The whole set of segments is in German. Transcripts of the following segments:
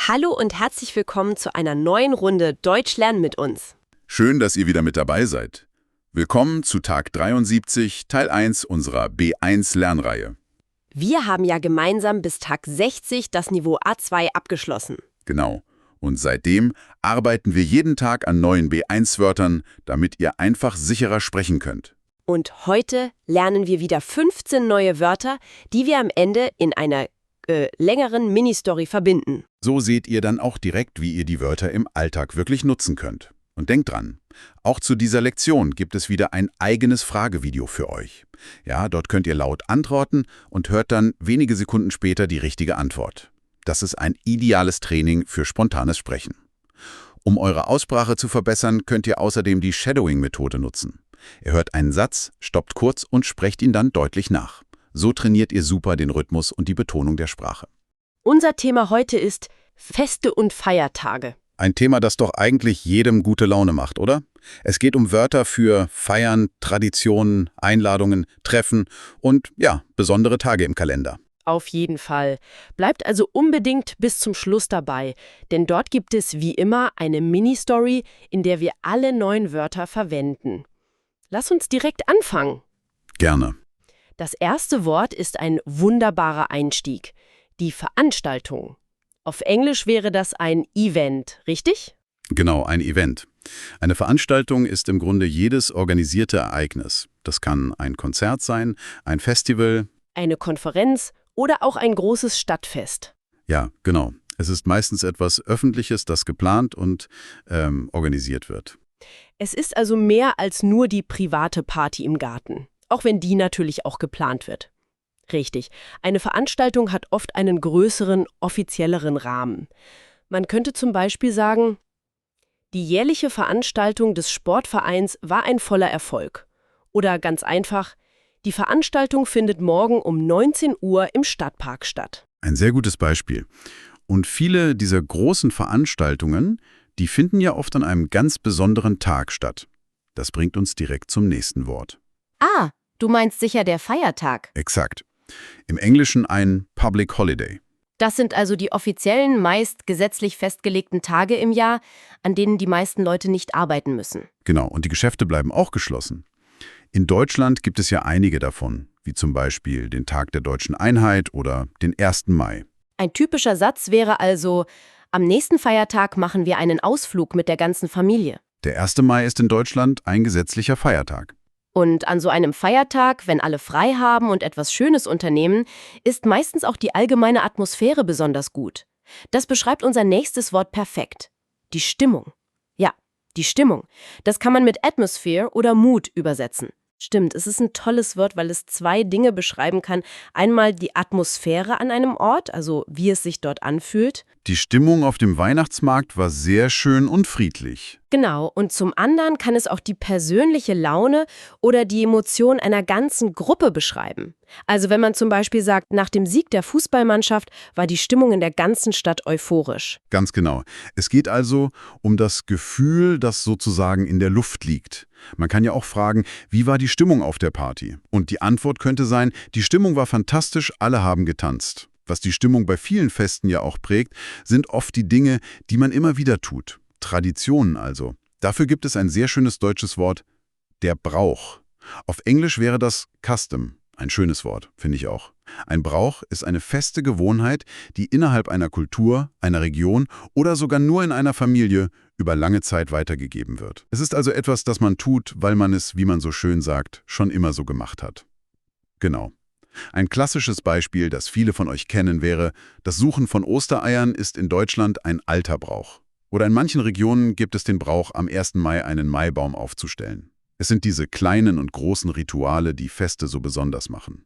Hallo und herzlich willkommen zu einer neuen Runde Deutsch lernen mit uns. Schön, dass ihr wieder mit dabei seid. Willkommen zu Tag 73, Teil 1 unserer B1-Lernreihe. Wir haben ja gemeinsam bis Tag 60 das Niveau A2 abgeschlossen. Genau. Und seitdem arbeiten wir jeden Tag an neuen B1-Wörtern, damit ihr einfach sicherer sprechen könnt. Und heute lernen wir wieder 15 neue Wörter, die wir am Ende in einer längeren Mini-Story verbinden. So seht ihr dann auch direkt, wie ihr die Wörter im Alltag wirklich nutzen könnt. Und denkt dran, auch zu dieser Lektion gibt es wieder ein eigenes Fragevideo für euch. Ja, dort könnt ihr laut antworten und hört dann wenige Sekunden später die richtige Antwort. Das ist ein ideales Training für spontanes Sprechen. Um eure Aussprache zu verbessern, könnt ihr außerdem die Shadowing-Methode nutzen. Ihr hört einen Satz, stoppt kurz und sprecht ihn dann deutlich nach. So trainiert ihr super den Rhythmus und die Betonung der Sprache. Unser Thema heute ist Feste und Feiertage. Ein Thema, das doch eigentlich jedem gute Laune macht, oder? Es geht um Wörter für Feiern, Traditionen, Einladungen, Treffen und, ja, besondere Tage im Kalender. Auf jeden Fall. Bleibt also unbedingt bis zum Schluss dabei, denn dort gibt es wie immer eine Mini-Story, in der wir alle neuen Wörter verwenden. Lass uns direkt anfangen. Gerne. Das erste Wort ist ein wunderbarer Einstieg, die Veranstaltung. Auf Englisch wäre das ein Event, richtig? Genau, ein Event. Eine Veranstaltung ist im Grunde jedes organisierte Ereignis. Das kann ein Konzert sein, ein Festival. Eine Konferenz oder auch ein großes Stadtfest. Ja, genau. Es ist meistens etwas Öffentliches, das geplant und organisiert wird. Es ist also mehr als nur die private Party im Garten, auch wenn die natürlich auch geplant wird. Richtig, eine Veranstaltung hat oft einen größeren, offizielleren Rahmen. Man könnte zum Beispiel sagen, die jährliche Veranstaltung des Sportvereins war ein voller Erfolg. Oder ganz einfach, die Veranstaltung findet morgen um 19 Uhr im Stadtpark statt. Ein sehr gutes Beispiel. Und viele dieser großen Veranstaltungen, die finden ja oft an einem ganz besonderen Tag statt. Das bringt uns direkt zum nächsten Wort. Ah, du meinst sicher der Feiertag. Exakt. Im Englischen ein Public Holiday. Das sind also die offiziellen, meist gesetzlich festgelegten Tage im Jahr, an denen die meisten Leute nicht arbeiten müssen. Genau, und die Geschäfte bleiben auch geschlossen. In Deutschland gibt es ja einige davon, wie zum Beispiel den Tag der Deutschen Einheit oder den 1. Mai. Ein typischer Satz wäre also, am nächsten Feiertag machen wir einen Ausflug mit der ganzen Familie. Der 1. Mai ist in Deutschland ein gesetzlicher Feiertag. Und an so einem Feiertag, wenn alle frei haben und etwas Schönes unternehmen, ist meistens auch die allgemeine Atmosphäre besonders gut. Das beschreibt unser nächstes Wort perfekt. Die Stimmung. Ja, die Stimmung. Das kann man mit Atmosphere oder Mood übersetzen. Stimmt, es ist ein tolles Wort, weil es zwei Dinge beschreiben kann. Einmal die Atmosphäre an einem Ort, also wie es sich dort anfühlt. Die Stimmung auf dem Weihnachtsmarkt war sehr schön und friedlich. Genau, und zum anderen kann es auch die persönliche Laune oder die Emotion einer ganzen Gruppe beschreiben. Also wenn man zum Beispiel sagt, nach dem Sieg der Fußballmannschaft war die Stimmung in der ganzen Stadt euphorisch. Ganz genau. Es geht also um das Gefühl, das sozusagen in der Luft liegt. Man kann ja auch fragen, wie war die Stimmung auf der Party? Und die Antwort könnte sein, die Stimmung war fantastisch, alle haben getanzt. Was die Stimmung bei vielen Festen ja auch prägt, sind oft die Dinge, die man immer wieder tut. Traditionen also. Dafür gibt es ein sehr schönes deutsches Wort, der Brauch. Auf Englisch wäre das Custom. Ein schönes Wort, finde ich auch. Ein Brauch ist eine feste Gewohnheit, die innerhalb einer Kultur, einer Region oder sogar nur in einer Familie über lange Zeit weitergegeben wird. Es ist also etwas, das man tut, weil man es, wie man so schön sagt, schon immer so gemacht hat. Genau. Ein klassisches Beispiel, das viele von euch kennen, wäre, das Suchen von Ostereiern ist in Deutschland ein alter Brauch. Oder in manchen Regionen gibt es den Brauch, am 1. Mai einen Maibaum aufzustellen. Es sind diese kleinen und großen Rituale, die Feste so besonders machen.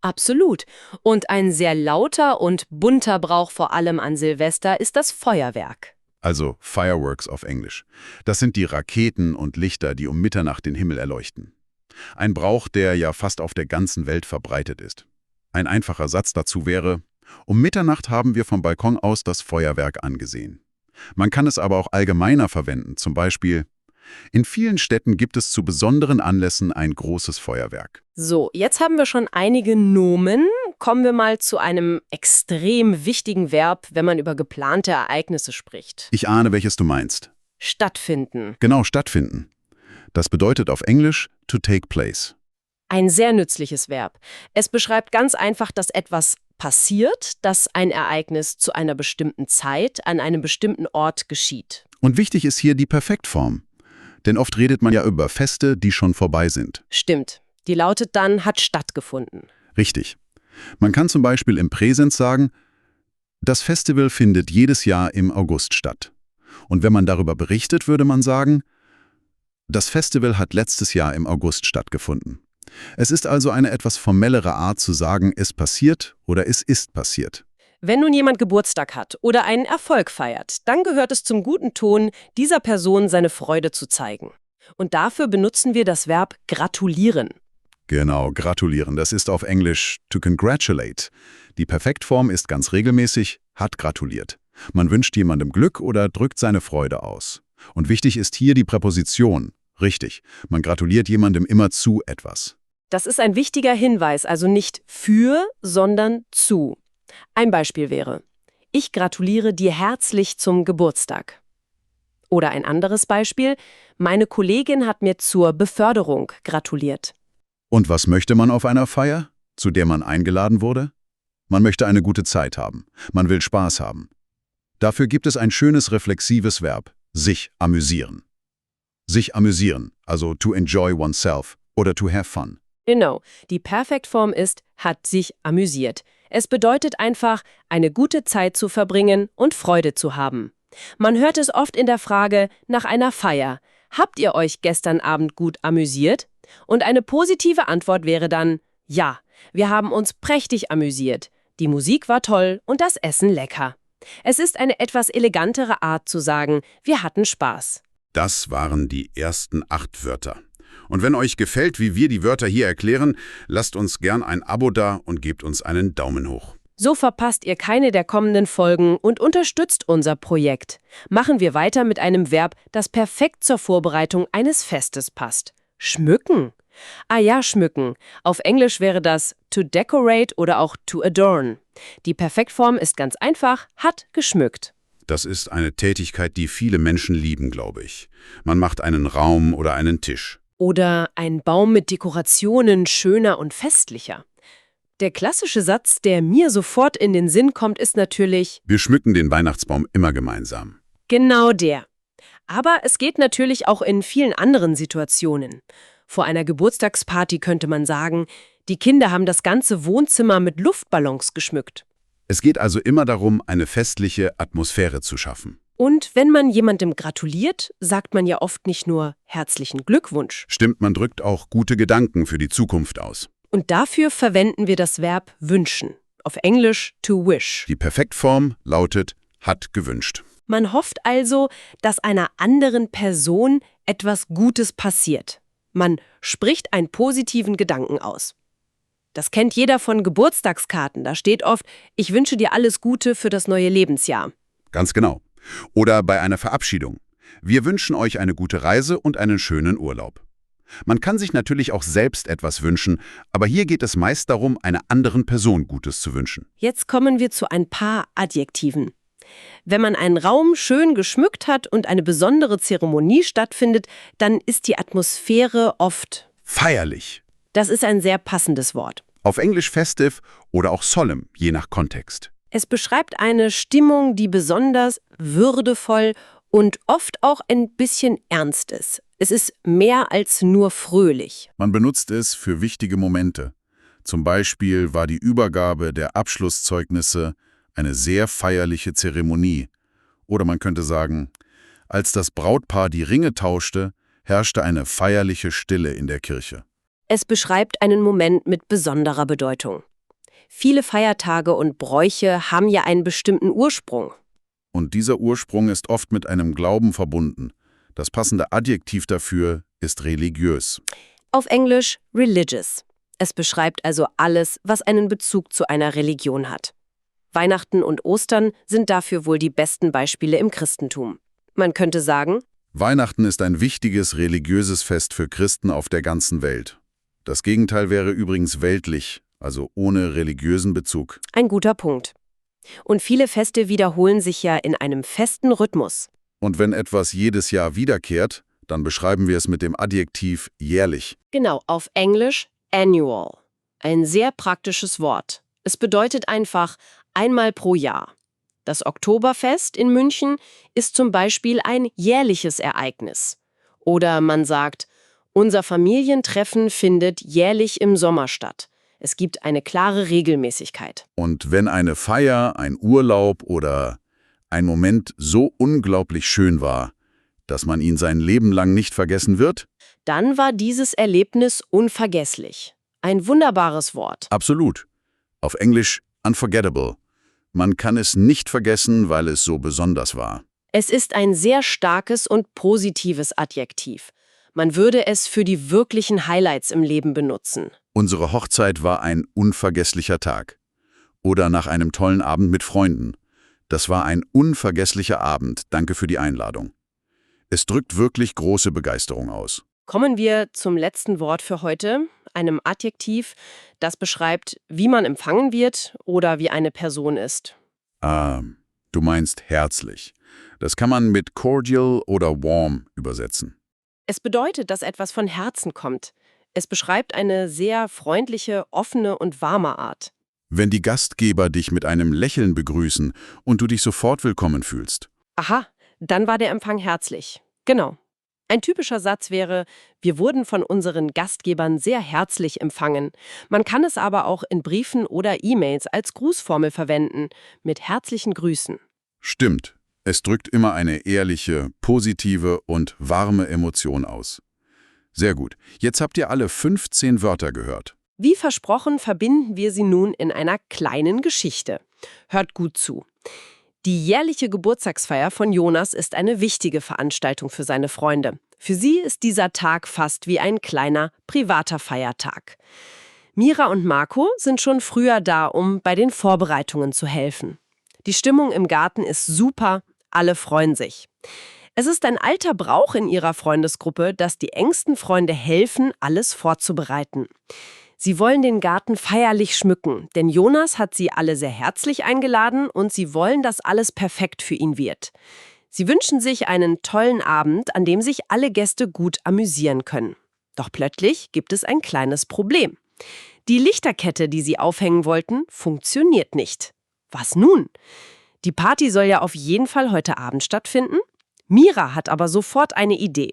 Absolut. Und ein sehr lauter und bunter Brauch vor allem an Silvester ist das Feuerwerk. Also Fireworks auf Englisch. Das sind die Raketen und Lichter, die um Mitternacht den Himmel erleuchten. Ein Brauch, der ja fast auf der ganzen Welt verbreitet ist. Ein einfacher Satz dazu wäre, um Mitternacht haben wir vom Balkon aus das Feuerwerk angesehen. Man kann es aber auch allgemeiner verwenden, zum Beispiel, in vielen Städten gibt es zu besonderen Anlässen ein großes Feuerwerk. So, jetzt haben wir schon einige Nomen, kommen wir mal zu einem extrem wichtigen Verb, wenn man über geplante Ereignisse spricht. Ich ahne, welches du meinst. Stattfinden. Genau, stattfinden. Das bedeutet auf Englisch to take place. Ein sehr nützliches Verb. Es beschreibt ganz einfach, dass etwas passiert, dass ein Ereignis zu einer bestimmten Zeit an einem bestimmten Ort geschieht. Und wichtig ist hier die Perfektform. Denn oft redet man ja über Feste, die schon vorbei sind. Stimmt. Die lautet dann, hat stattgefunden. Richtig. Man kann zum Beispiel im Präsens sagen, das Festival findet jedes Jahr im August statt. Und wenn man darüber berichtet, würde man sagen, das Festival hat letztes Jahr im August stattgefunden. Es ist also eine etwas formellere Art zu sagen, es passiert oder es ist passiert. Wenn nun jemand Geburtstag hat oder einen Erfolg feiert, dann gehört es zum guten Ton, dieser Person seine Freude zu zeigen. Und dafür benutzen wir das Verb gratulieren. Genau, gratulieren. Das ist auf Englisch to congratulate. Die Perfektform ist ganz regelmäßig, hat gratuliert. Man wünscht jemandem Glück oder drückt seine Freude aus. Und wichtig ist hier die Präposition. Richtig, man gratuliert jemandem immer zu etwas. Das ist ein wichtiger Hinweis, also nicht für, sondern zu. Ein Beispiel wäre, ich gratuliere dir herzlich zum Geburtstag. Oder ein anderes Beispiel, meine Kollegin hat mir zur Beförderung gratuliert. Und was möchte man auf einer Feier, zu der man eingeladen wurde? Man möchte eine gute Zeit haben. Man will Spaß haben. Dafür gibt es ein schönes reflexives Verb, sich amüsieren. Sich amüsieren, also to enjoy oneself oder to have fun. Genau, die Perfektform ist, hat sich amüsiert. Es bedeutet einfach, eine gute Zeit zu verbringen und Freude zu haben. Man hört es oft in der Frage nach einer Feier. Habt ihr euch gestern Abend gut amüsiert? Und eine positive Antwort wäre dann, ja, wir haben uns prächtig amüsiert. Die Musik war toll und das Essen lecker. Es ist eine etwas elegantere Art zu sagen, wir hatten Spaß. Das waren die ersten 8 Wörter. Und wenn euch gefällt, wie wir die Wörter hier erklären, lasst uns gern ein Abo da und gebt uns einen Daumen hoch. So verpasst ihr keine der kommenden Folgen und unterstützt unser Projekt. Machen wir weiter mit einem Verb, das perfekt zur Vorbereitung eines Festes passt. Schmücken. Ah ja, schmücken. Auf Englisch wäre das to decorate oder auch to adorn. Die Perfektform ist ganz einfach, hat geschmückt. Das ist eine Tätigkeit, die viele Menschen lieben, glaube ich. Man macht einen Raum oder einen Tisch. Oder ein Baum mit Dekorationen schöner und festlicher. Der klassische Satz, der mir sofort in den Sinn kommt, ist natürlich: Wir schmücken den Weihnachtsbaum immer gemeinsam. Genau der. Aber es geht natürlich auch in vielen anderen Situationen. Vor einer Geburtstagsparty könnte man sagen, die Kinder haben das ganze Wohnzimmer mit Luftballons geschmückt. Es geht also immer darum, eine festliche Atmosphäre zu schaffen. Und wenn man jemandem gratuliert, sagt man ja oft nicht nur herzlichen Glückwunsch. Stimmt, man drückt auch gute Gedanken für die Zukunft aus. Und dafür verwenden wir das Verb wünschen. Auf Englisch to wish. Die Perfektform lautet hat gewünscht. Man hofft also, dass einer anderen Person etwas Gutes passiert. Man spricht einen positiven Gedanken aus. Das kennt jeder von Geburtstagskarten. Da steht oft, ich wünsche dir alles Gute für das neue Lebensjahr. Ganz genau. Oder bei einer Verabschiedung. Wir wünschen euch eine gute Reise und einen schönen Urlaub. Man kann sich natürlich auch selbst etwas wünschen, aber hier geht es meist darum, einer anderen Person Gutes zu wünschen. Jetzt kommen wir zu ein paar Adjektiven. Wenn man einen Raum schön geschmückt hat und eine besondere Zeremonie stattfindet, dann ist die Atmosphäre oft Feierlich. Das ist ein sehr passendes Wort. Auf Englisch festive oder auch solemn, je nach Kontext. Es beschreibt eine Stimmung, die besonders würdevoll und oft auch ein bisschen ernst ist. Es ist mehr als nur fröhlich. Man benutzt es für wichtige Momente. Zum Beispiel war die Übergabe der Abschlusszeugnisse eine sehr feierliche Zeremonie. Oder man könnte sagen, als das Brautpaar die Ringe tauschte, herrschte eine feierliche Stille in der Kirche. Es beschreibt einen Moment mit besonderer Bedeutung. Viele Feiertage und Bräuche haben ja einen bestimmten Ursprung. Und dieser Ursprung ist oft mit einem Glauben verbunden. Das passende Adjektiv dafür ist religiös. Auf Englisch religious. Es beschreibt also alles, was einen Bezug zu einer Religion hat. Weihnachten und Ostern sind dafür wohl die besten Beispiele im Christentum. Man könnte sagen, Weihnachten ist ein wichtiges religiöses Fest für Christen auf der ganzen Welt. Das Gegenteil wäre übrigens weltlich, also ohne religiösen Bezug. Ein guter Punkt. Und viele Feste wiederholen sich ja in einem festen Rhythmus. Und wenn etwas jedes Jahr wiederkehrt, dann beschreiben wir es mit dem Adjektiv jährlich. Genau, auf Englisch annual. Ein sehr praktisches Wort. Es bedeutet einfach einmal pro Jahr. Das Oktoberfest in München ist zum Beispiel ein jährliches Ereignis. Oder man sagt, unser Familientreffen findet jährlich im Sommer statt. Es gibt eine klare Regelmäßigkeit. Und wenn eine Feier, ein Urlaub oder ein Moment so unglaublich schön war, dass man ihn sein Leben lang nicht vergessen wird? Dann war dieses Erlebnis unvergesslich. Ein wunderbares Wort. Absolut. Auf Englisch unforgettable. Man kann es nicht vergessen, weil es so besonders war. Es ist ein sehr starkes und positives Adjektiv. Man würde es für die wirklichen Highlights im Leben benutzen. Unsere Hochzeit war ein unvergesslicher Tag. Oder nach einem tollen Abend mit Freunden. Das war ein unvergesslicher Abend. Danke für die Einladung. Es drückt wirklich große Begeisterung aus. Kommen wir zum letzten Wort für heute, einem Adjektiv, das beschreibt, wie man empfangen wird oder wie eine Person ist. Du meinst herzlich. Das kann man mit cordial oder warm übersetzen. Es bedeutet, dass etwas von Herzen kommt. Es beschreibt eine sehr freundliche, offene und warme Art. Wenn die Gastgeber dich mit einem Lächeln begrüßen und du dich sofort willkommen fühlst. Aha, dann war der Empfang herzlich. Genau. Ein typischer Satz wäre, wir wurden von unseren Gastgebern sehr herzlich empfangen. Man kann es aber auch in Briefen oder E-Mails als Grußformel verwenden, mit herzlichen Grüßen. Stimmt. Es drückt immer eine ehrliche, positive und warme Emotion aus. Sehr gut. Jetzt habt ihr alle 15 Wörter gehört. Wie versprochen verbinden wir sie nun in einer kleinen Geschichte. Hört gut zu. Die jährliche Geburtstagsfeier von Jonas ist eine wichtige Veranstaltung für seine Freunde. Für sie ist dieser Tag fast wie ein kleiner, privater Feiertag. Mira und Marco sind schon früher da, um bei den Vorbereitungen zu helfen. Die Stimmung im Garten ist super, alle freuen sich. Es ist ein alter Brauch in ihrer Freundesgruppe, dass die engsten Freunde helfen, alles vorzubereiten. Sie wollen den Garten feierlich schmücken, denn Jonas hat sie alle sehr herzlich eingeladen und sie wollen, dass alles perfekt für ihn wird. Sie wünschen sich einen tollen Abend, an dem sich alle Gäste gut amüsieren können. Doch plötzlich gibt es ein kleines Problem. Die Lichterkette, die sie aufhängen wollten, funktioniert nicht. Was nun? Die Party soll ja auf jeden Fall heute Abend stattfinden. Mira hat aber sofort eine Idee.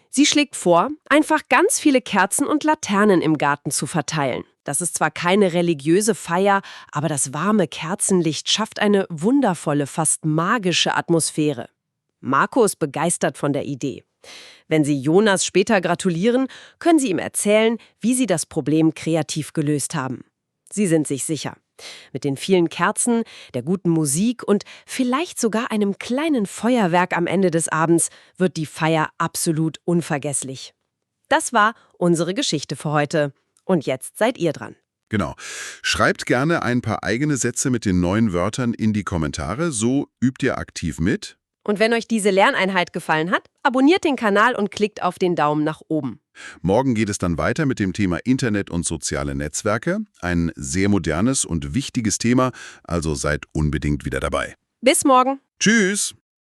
Sie schlägt vor, einfach ganz viele Kerzen und Laternen im Garten zu verteilen. Das ist zwar keine religiöse Feier, aber das warme Kerzenlicht schafft eine wundervolle, fast magische Atmosphäre. Marco ist begeistert von der Idee. Wenn Sie Jonas später gratulieren, können Sie ihm erzählen, wie Sie das Problem kreativ gelöst haben. Sie sind sich sicher. Mit den vielen Kerzen, der guten Musik und vielleicht sogar einem kleinen Feuerwerk am Ende des Abends wird die Feier absolut unvergesslich. Das war unsere Geschichte für heute. Und jetzt seid ihr dran. Genau. Schreibt gerne ein paar eigene Sätze mit den neuen Wörtern in die Kommentare, so übt ihr aktiv mit. Und wenn euch diese Lerneinheit gefallen hat, abonniert den Kanal und klickt auf den Daumen nach oben. Morgen geht es dann weiter mit dem Thema Internet und soziale Netzwerke. Ein sehr modernes und wichtiges Thema, also seid unbedingt wieder dabei. Bis morgen. Tschüss!